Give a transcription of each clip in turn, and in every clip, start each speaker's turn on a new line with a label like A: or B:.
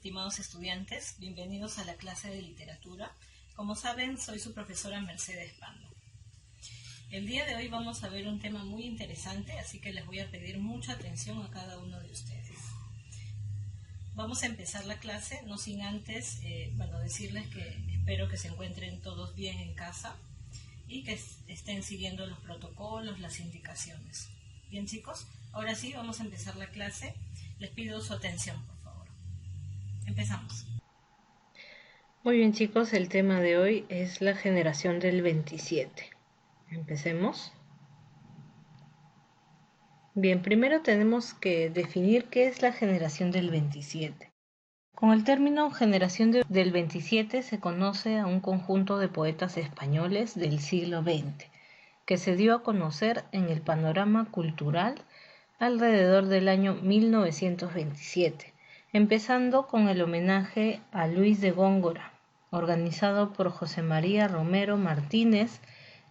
A: estimados estudiantes, bienvenidos a la clase de literatura. Como saben, soy su profesora Mercedes Pando. El día de hoy vamos a ver un tema muy interesante, así que les voy a pedir mucha atención a cada uno de ustedes. Vamos a empezar la clase, no sin antes decirles que espero que se encuentren todos bien en casa y que estén siguiendo los protocolos, las indicaciones. Bien, chicos, ahora sí vamos a empezar la clase. Les pido su atención, por favor. Empezamos.
B: Muy bien, chicos, el tema de hoy es la generación del 27. Empecemos. Bien, primero tenemos que definir qué es la generación del 27. Con el término generación del 27 se conoce a un conjunto de poetas españoles del siglo XX, que se dio a conocer en el panorama cultural alrededor del año 1927, empezando con el homenaje a Luis de Góngora, organizado por José María Romero Martínez,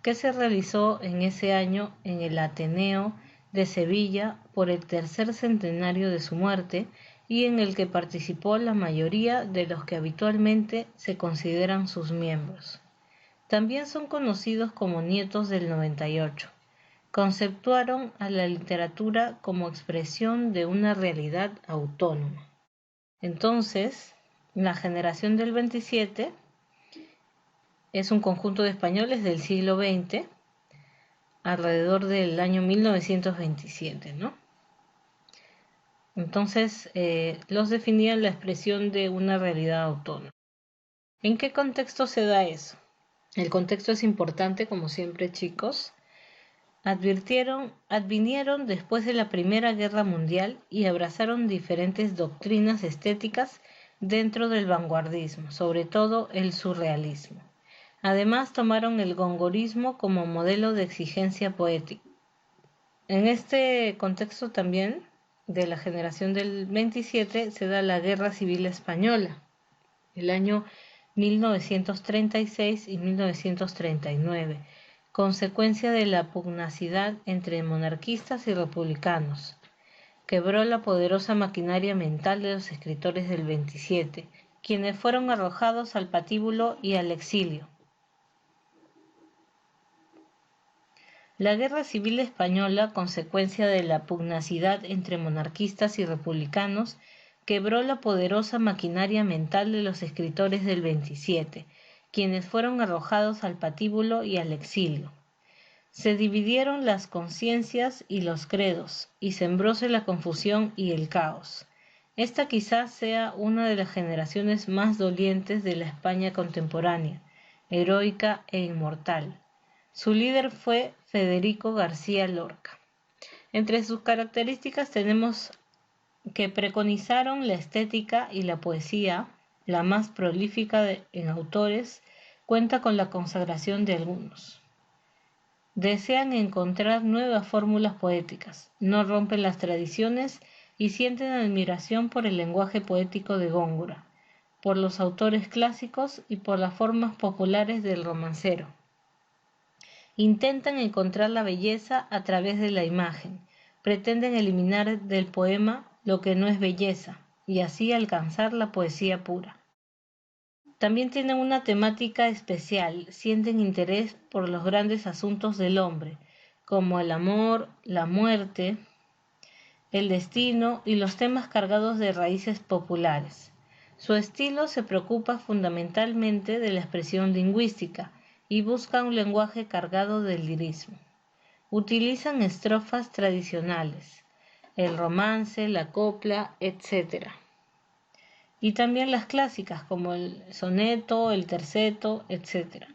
B: que se realizó en ese año en el Ateneo de Sevilla por el tercer centenario de su muerte y en el que participó la mayoría de los que habitualmente se consideran sus miembros. También son conocidos como nietos del 98. Conceptuaron a la literatura como expresión de una realidad autónoma. Entonces, la generación del 27 es un conjunto de españoles del siglo XX, alrededor del año 1927, ¿no? Entonces, los definían la expresión de una realidad autónoma. ¿En qué contexto se da eso? El contexto es importante, como siempre, chicos. Advinieron después de la Primera Guerra Mundial y abrazaron diferentes doctrinas estéticas dentro del vanguardismo, sobre todo el surrealismo. Además, tomaron el gongorismo como modelo de exigencia poética. En este contexto también de la generación del 27 se da la Guerra Civil Española, el año 1936 y 1939, consecuencia de la pugnacidad entre monarquistas y republicanos. Quebró la poderosa maquinaria mental de los escritores del 27, quienes fueron arrojados al patíbulo y al exilio. La Guerra Civil Española, consecuencia de la pugnacidad entre monarquistas y republicanos, quebró la poderosa maquinaria mental de los escritores del 27, quienes fueron arrojados al patíbulo y al exilio. Se dividieron las conciencias y los credos, y sembróse la confusión y el caos. Esta quizás sea una de las generaciones más dolientes de la España contemporánea, heroica e inmortal. Su líder fue Federico García Lorca. Entre sus características tenemos que preconizaron la estética y la poesía, la más prolífica en autores, cuenta con la consagración de algunos. Desean encontrar nuevas fórmulas poéticas, no rompen las tradiciones y sienten admiración por el lenguaje poético de Góngora, por los autores clásicos y por las formas populares del romancero. Intentan encontrar la belleza a través de la imagen, pretenden eliminar del poema lo que no es belleza y así alcanzar la poesía pura. También tienen una temática especial, sienten interés por los grandes asuntos del hombre, como el amor, la muerte, el destino y los temas cargados de raíces populares. Su estilo se preocupa fundamentalmente de la expresión lingüística y busca un lenguaje cargado del lirismo. Utilizan estrofas tradicionales, el romance, la copla, etc. Y también las clásicas como el soneto, el terceto, etc.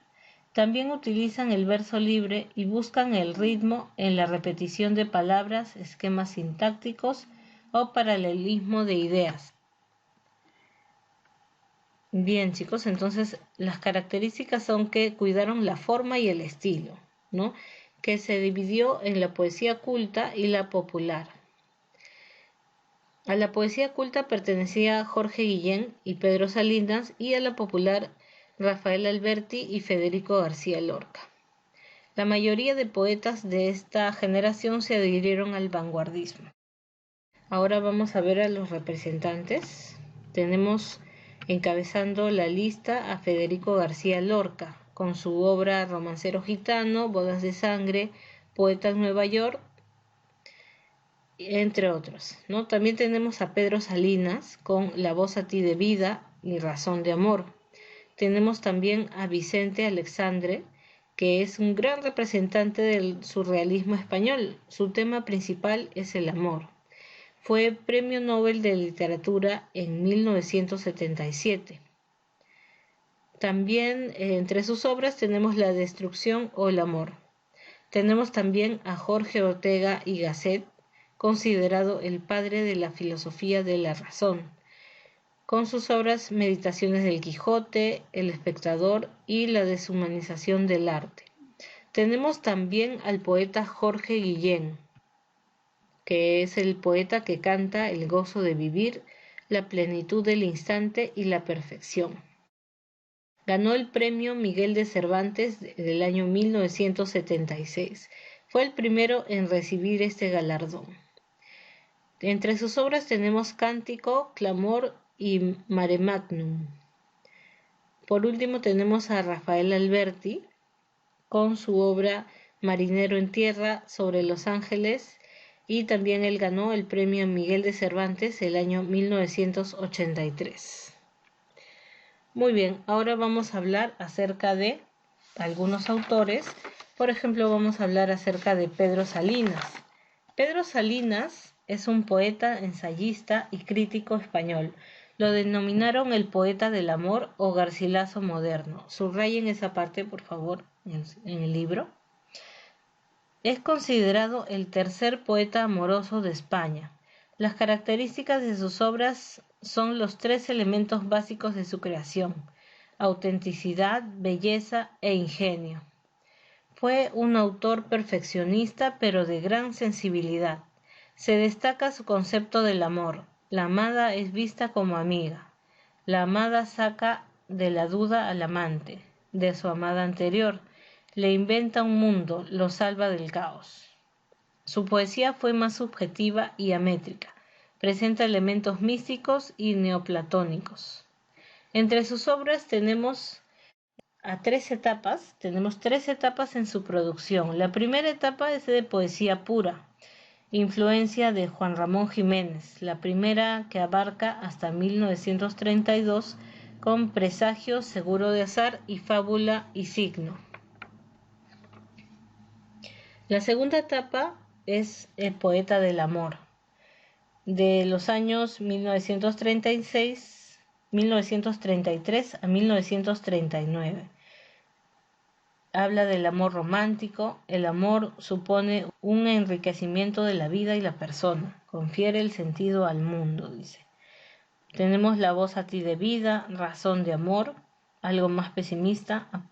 B: También utilizan el verso libre y buscan el ritmo en la repetición de palabras, esquemas sintácticos o paralelismo de ideas. Bien, chicos, entonces las características son que cuidaron la forma y el estilo, ¿no? Que se dividió en la poesía culta y la popular. A la poesía culta pertenecía Jorge Guillén y Pedro Salinas y a la popular Rafael Alberti y Federico García Lorca. La mayoría de poetas de esta generación se adhirieron al vanguardismo. Ahora vamos a ver a los representantes. Tenemos encabezando la lista a Federico García Lorca, con su obra Romancero Gitano, Bodas de Sangre, Poeta en Nueva York, entre otros, ¿no? También tenemos a Pedro Salinas con La voz a ti de vida y Razón de amor. Tenemos también a Vicente Alexandre, que es un gran representante del surrealismo español. Su tema principal es el amor. Fue Premio Nobel de Literatura en 1977. También entre sus obras tenemos La destrucción o el amor. Tenemos también a Jorge Ortega y Gasset, considerado el padre de la filosofía de la razón, con sus obras Meditaciones del Quijote, El espectador y La deshumanización del arte. Tenemos también al poeta Jorge Guillén, que es el poeta que canta el gozo de vivir, la plenitud del instante y la perfección. Ganó el premio Miguel de Cervantes del año 1976. Fue el primero en recibir este galardón. Entre sus obras tenemos Cántico, Clamor y Mare Magnum. Por último tenemos a Rafael Alberti con su obra Marinero en Tierra sobre Los Ángeles, y también él ganó el premio Miguel de Cervantes el año 1983. Muy bien, ahora vamos a hablar acerca de algunos autores. Por ejemplo, vamos a hablar acerca de Pedro Salinas. Pedro Salinas es un poeta, ensayista y crítico español. Lo denominaron el poeta del amor o Garcilaso moderno. Subrayen esa parte, por favor, en el libro. Es considerado el tercer poeta amoroso de España. Las características de sus obras son los tres elementos básicos de su creación: autenticidad, belleza e ingenio. Fue un autor perfeccionista, pero de gran sensibilidad. Se destaca su concepto del amor. La amada es vista como amiga. La amada saca de la duda al amante, de su amada anterior. Le inventa un mundo, lo salva del caos. Su poesía fue más subjetiva y amétrica. Presenta elementos místicos y neoplatónicos. Entre sus obras tenemos tres etapas en su producción. La primera etapa es de poesía pura, influencia de Juan Ramón Jiménez, la primera que abarca hasta 1932 con Presagio, Seguro de Azar y Fábula y Signo. La segunda etapa es el poeta del amor, de los años 1933 a 1939. Habla del amor romántico. El amor supone un enriquecimiento de la vida y la persona, confiere el sentido al mundo, dice. Tenemos La voz a ti de vida, Razón de amor, algo más pesimista,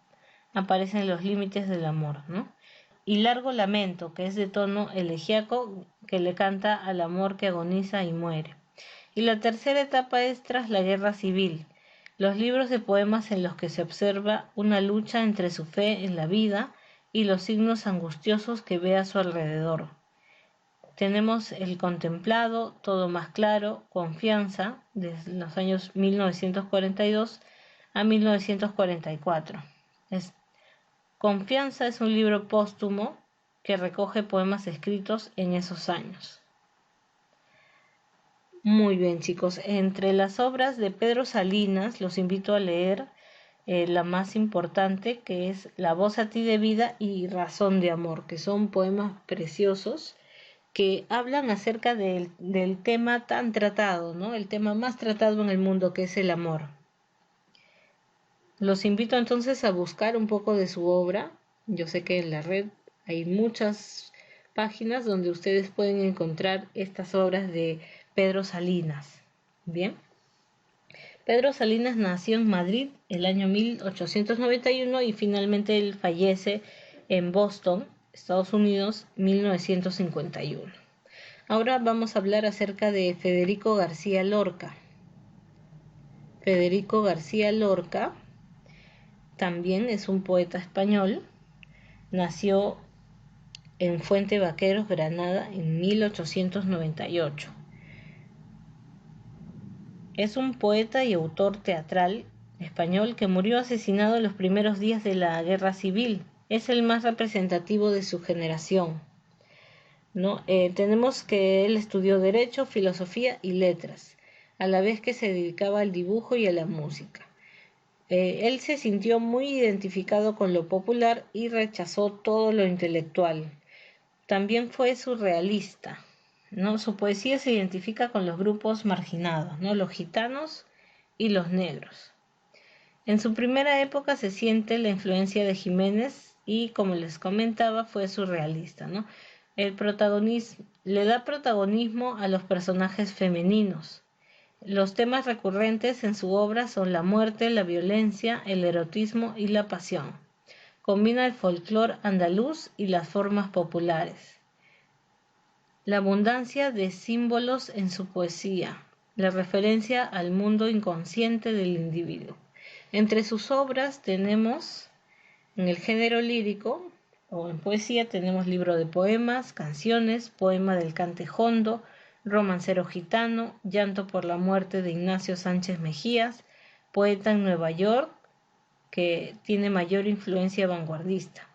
B: aparecen los límites del amor, ¿no? Y Largo lamento, que es de tono elegíaco, que le canta al amor que agoniza y muere. Y la tercera etapa es Tras la guerra civil, los libros de poemas en los que se observa una lucha entre su fe en la vida y los signos angustiosos que ve a su alrededor. Tenemos El contemplado, Todo más claro, Confianza, desde los años 1942 a 1944. Confianza es un libro póstumo que recoge poemas escritos en esos años. Muy bien, chicos, entre las obras de Pedro Salinas los invito a leer la más importante, que es La voz a ti de vida y Razón de amor, que son poemas preciosos que hablan acerca del tema tan tratado, ¿no? El tema más tratado en el mundo, que es el amor. Los invito entonces a buscar un poco de su obra. Yo sé que en la red hay muchas páginas donde ustedes pueden encontrar estas obras de Pedro Salinas. Bien. Pedro Salinas nació en Madrid el año 1891 y finalmente él fallece en Boston, Estados Unidos, 1951. Ahora vamos a hablar acerca de Federico García Lorca. Federico García Lorca también es un poeta español. Nació en Fuente Vaqueros, Granada, en 1898. Es un poeta y autor teatral español que murió asesinado en los primeros días de la Guerra Civil. Es el más representativo de su generación, ¿no? Tenemos que él estudió Derecho, Filosofía y Letras, a la vez que se dedicaba al dibujo y a la música. Él se sintió muy identificado con lo popular y rechazó todo lo intelectual. También fue surrealista, ¿no? Su poesía se identifica con los grupos marginados, ¿no? Los gitanos y los negros. En su primera época se siente la influencia de Jiménez y, como les comentaba, fue surrealista, ¿no? Le da protagonismo a los personajes femeninos. Los temas recurrentes en su obra son la muerte, la violencia, el erotismo y la pasión. Combina el folclore andaluz y las formas populares. La abundancia de símbolos en su poesía, la referencia al mundo inconsciente del individuo. Entre sus obras tenemos, en el género lírico o en poesía, tenemos libro de poemas, canciones, poema del cante jondo, romancero gitano, llanto por la muerte de Ignacio Sánchez Mejías, poeta en Nueva York, que tiene mayor influencia vanguardista,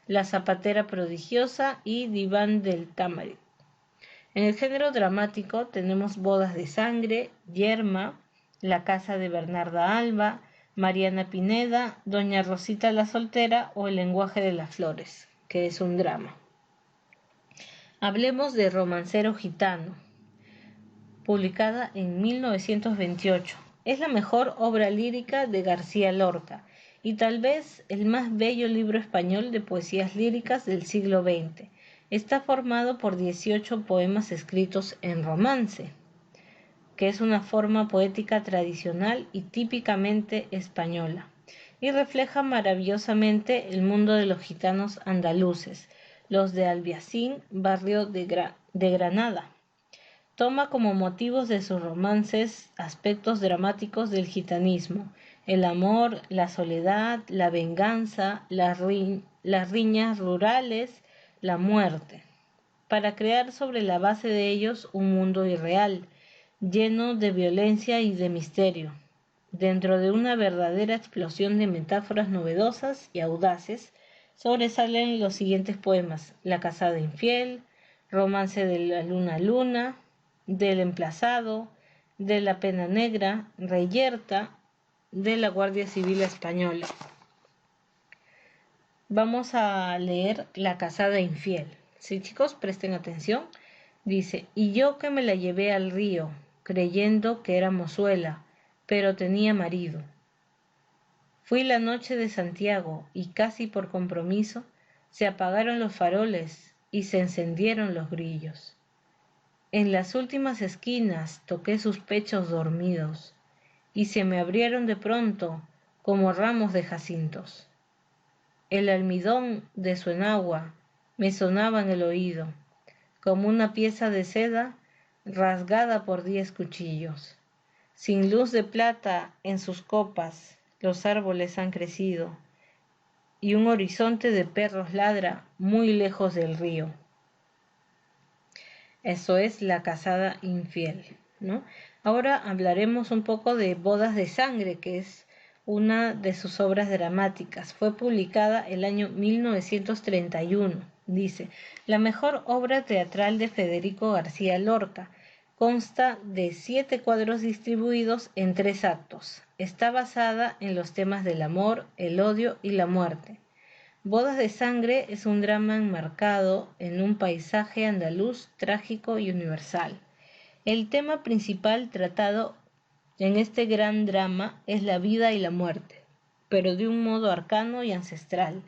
B: La zapatera prodigiosa y Diván del Támara. En el género dramático tenemos Bodas de Sangre, Yerma, La casa de Bernarda Alba, Mariana Pineda, Doña Rosita la Soltera o El lenguaje de las flores, que es un drama. Hablemos de Romancero gitano, publicada en 1928. Es la mejor obra lírica de García Lorca y tal vez el más bello libro español de poesías líricas del siglo XX. Está formado por 18 poemas escritos en romance, que es una forma poética tradicional y típicamente española, y refleja maravillosamente el mundo de los gitanos andaluces, los de Albiacín, barrio de Granada. Toma como motivos de sus romances aspectos dramáticos del gitanismo, el amor, la soledad, la venganza, las riñas rurales, la muerte, para crear sobre la base de ellos un mundo irreal, lleno de violencia y de misterio. Dentro de una verdadera explosión de metáforas novedosas y audaces, sobresalen los siguientes poemas: La casada infiel, Romance de la luna luna, Del emplazado, de La pena negra, Reyerta, de la Guardia Civil Española. Vamos a leer La casada infiel. Sí, chicos, presten atención. Dice: y yo que me la llevé al río, creyendo que era mozuela, pero tenía marido. Fui la noche de Santiago y casi por compromiso se apagaron los faroles y se encendieron los grillos. En las últimas esquinas toqué sus pechos dormidos y se me abrieron de pronto como ramos de jacintos. El almidón de su enagua me sonaba en el oído, como una pieza de seda rasgada por 10 cuchillos. Sin luz de plata en sus copas, los árboles han crecido, y un horizonte de perros ladra muy lejos del río. Eso es La casada infiel, ¿no? Ahora hablaremos un poco de Bodas de Sangre, que es una de sus obras dramáticas. Fue publicada el año 1931. Dice: la mejor obra teatral de Federico García Lorca. Consta de 7 cuadros distribuidos en 3 actos. Está basada en los temas del amor, el odio y la muerte. Bodas de Sangre es un drama enmarcado en un paisaje andaluz trágico y universal. El tema principal tratado en este gran drama es la vida y la muerte, pero de un modo arcano y ancestral,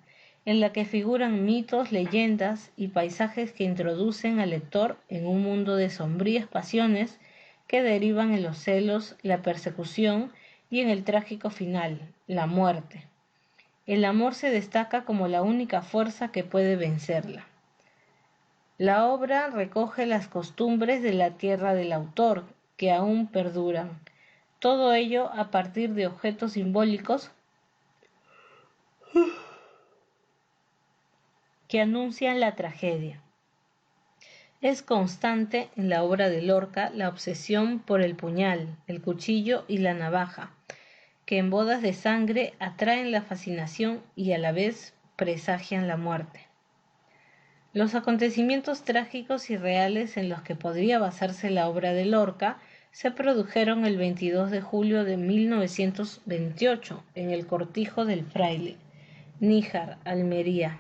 B: en la que figuran mitos, leyendas y paisajes que introducen al lector en un mundo de sombrías pasiones que derivan en los celos, la persecución y en el trágico final, la muerte. El amor se destaca como la única fuerza que puede vencerla. La obra recoge las costumbres de la tierra del autor, que aún perduran. Todo ello a partir de objetos simbólicos que anuncian la tragedia. Es constante en la obra de Lorca la obsesión por el puñal, el cuchillo y la navaja, que en Bodas de Sangre atraen la fascinación y a la vez presagian la muerte. Los acontecimientos trágicos y reales en los que podría basarse la obra de Lorca se produjeron el 22 de julio de 1928 en el Cortijo del Fraile, Níjar, Almería.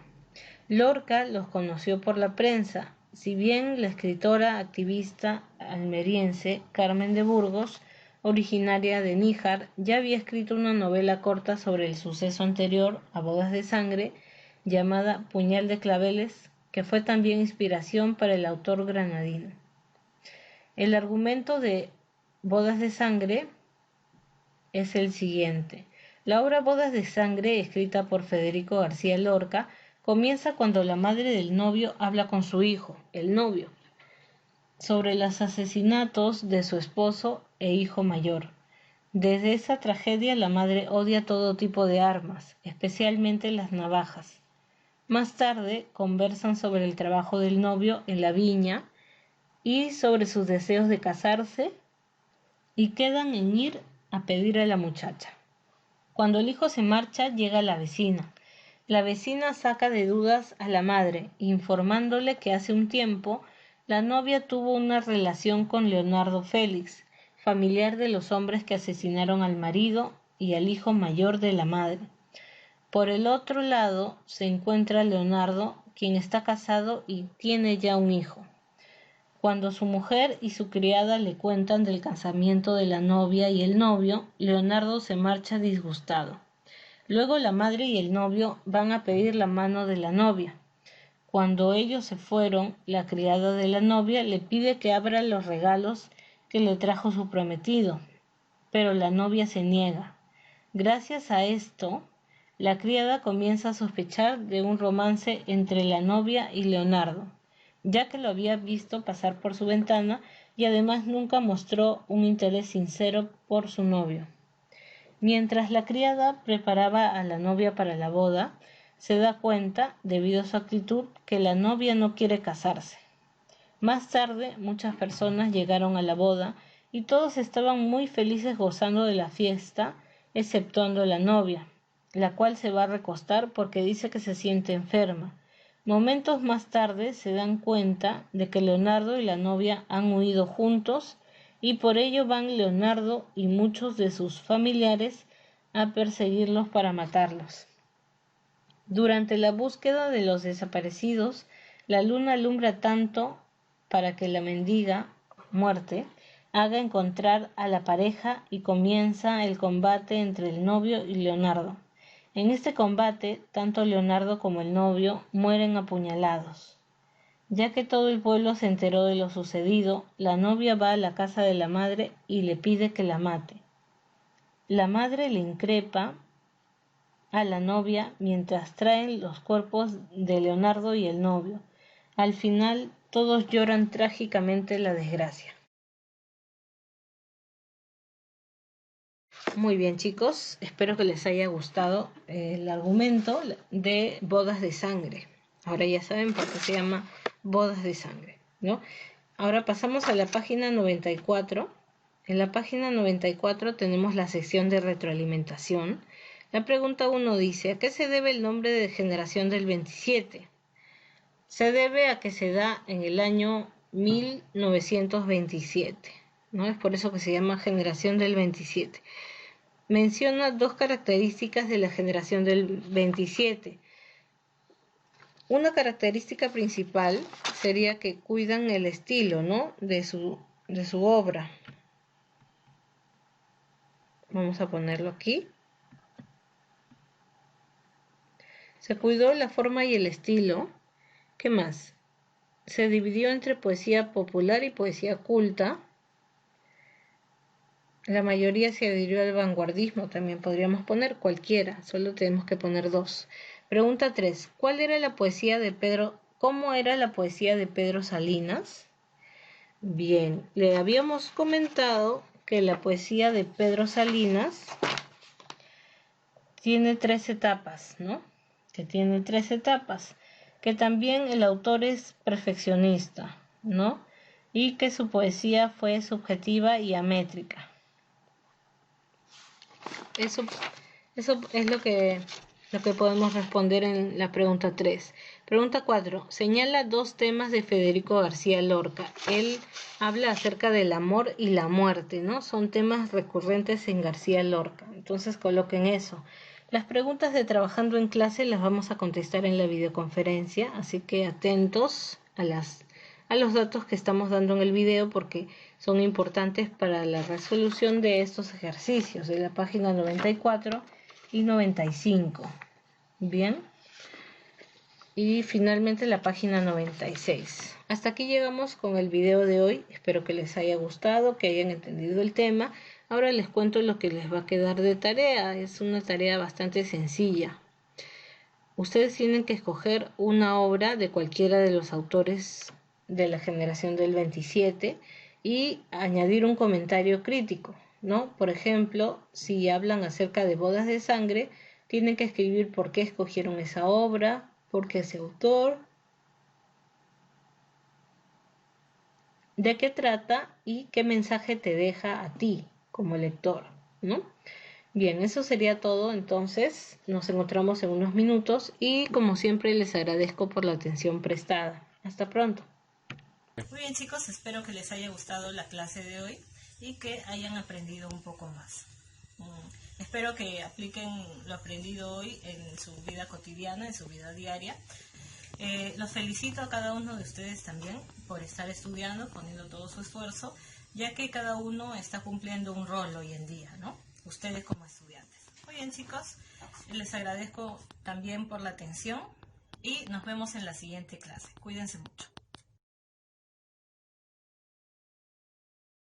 B: Lorca los conoció por la prensa, si bien la escritora activista almeriense Carmen de Burgos, originaria de Níjar, ya había escrito una novela corta sobre el suceso anterior a Bodas de Sangre, llamada Puñal de Claveles, que fue también inspiración para el autor granadino. El argumento de Bodas de Sangre es el siguiente. La obra Bodas de Sangre, escrita por Federico García Lorca, comienza cuando la madre del novio habla con su hijo, el novio, sobre los asesinatos de su esposo e hijo mayor. Desde esa tragedia la madre odia todo tipo de armas, especialmente las navajas. Más tarde conversan sobre el trabajo del novio en la viña y sobre sus deseos de casarse y quedan en ir a pedir a la muchacha. Cuando el hijo se marcha, llega la vecina. La vecina saca de dudas a la madre, informándole que hace un tiempo la novia tuvo una relación con Leonardo Félix, familiar de los hombres que asesinaron al marido y al hijo mayor de la madre. Por el otro lado se encuentra Leonardo, quien está casado y tiene ya un hijo. Cuando su mujer y su criada le cuentan del casamiento de la novia y el novio, Leonardo se marcha disgustado. Luego la madre y el novio van a pedir la mano de la novia. Cuando ellos se fueron, la criada de la novia le pide que abra los regalos que le trajo su prometido, pero la novia se niega. Gracias a esto, la criada comienza a sospechar de un romance entre la novia y Leonardo, ya que lo había visto pasar por su ventana y además nunca mostró un interés sincero por su novio. Mientras la criada preparaba a la novia para la boda, se da cuenta, debido a su actitud, que la novia no quiere casarse. Más tarde, muchas personas llegaron a la boda y todos estaban muy felices gozando de la fiesta, exceptuando la novia, la cual se va a recostar porque dice que se siente enferma. Momentos más tarde se dan cuenta de que Leonardo y la novia han huido juntos y por ello van Leonardo y muchos de sus familiares a perseguirlos para matarlos. Durante la búsqueda de los desaparecidos, la luna alumbra tanto para que la mendiga muerte haga encontrar a la pareja y comienza el combate entre el novio y Leonardo. En este combate, tanto Leonardo como el novio mueren apuñalados. Ya que todo el pueblo se enteró de lo sucedido, la novia va a la casa de la madre y le pide que la mate. La madre le increpa a la novia mientras traen los cuerpos de Leonardo y el novio. Al final, todos lloran trágicamente la desgracia. Muy bien, chicos, espero que les haya gustado el argumento de Bodas de Sangre. Ahora ya saben por qué se llama Bodas de Sangre, ¿no? Ahora pasamos a la página 94. En la página 94 tenemos la sección de retroalimentación. La pregunta 1 dice, ¿a qué se debe el nombre de generación del 27? Se debe a que se da en el año 1927, ¿no? Es por eso que se llama generación del 27. Menciona dos características de la generación del 27. Una característica principal sería que cuidan el estilo, ¿no? de su obra. Vamos a ponerlo aquí. Se cuidó la forma y el estilo. ¿Qué más? Se dividió entre poesía popular y poesía culta. La mayoría se adhirió al vanguardismo, también podríamos poner cualquiera, solo tenemos que poner dos. Pregunta 3. ¿Cómo era la poesía de Pedro Salinas? Bien, le habíamos comentado que la poesía de Pedro Salinas tiene 3 etapas, ¿no? Que también el autor es perfeccionista, ¿no? Y que su poesía fue subjetiva y amétrica. Eso es lo que podemos responder en la pregunta 3. Pregunta 4. Señala 2 temas de Federico García Lorca. Él habla acerca del amor y la muerte, ¿no? Son temas recurrentes en García Lorca. Entonces coloquen eso. Las preguntas de Trabajando en Clase las vamos a contestar en la videoconferencia, así que atentos a los datos que estamos dando en el video porque son importantes para la resolución de estos ejercicios de la página 94 y 95. Bien. Y finalmente la página 96. Hasta aquí llegamos con el video de hoy. Espero que les haya gustado, que hayan entendido el tema. Ahora les cuento lo que les va a quedar de tarea. Es una tarea bastante sencilla. Ustedes tienen que escoger una obra de cualquiera de los autores de la generación del 27 y añadir un comentario crítico, ¿no? Por ejemplo, si hablan acerca de Bodas de Sangre, tienen que escribir por qué escogieron esa obra, por qué ese autor, de qué trata y qué mensaje te deja a ti como lector, ¿no? Bien, eso sería todo. Entonces nos encontramos en unos minutos y como siempre les agradezco por la atención prestada. Hasta pronto.
A: Muy bien, chicos, espero que les haya gustado la clase de hoy y que hayan aprendido un poco más. Espero que apliquen lo aprendido hoy en su vida cotidiana, en su vida diaria. Los felicito a cada uno de ustedes también por estar estudiando, poniendo todo su esfuerzo, ya que cada uno está cumpliendo un rol hoy en día, ¿no? Ustedes como estudiantes. Muy bien, chicos, les agradezco también por la atención y nos vemos en la siguiente clase. Cuídense mucho.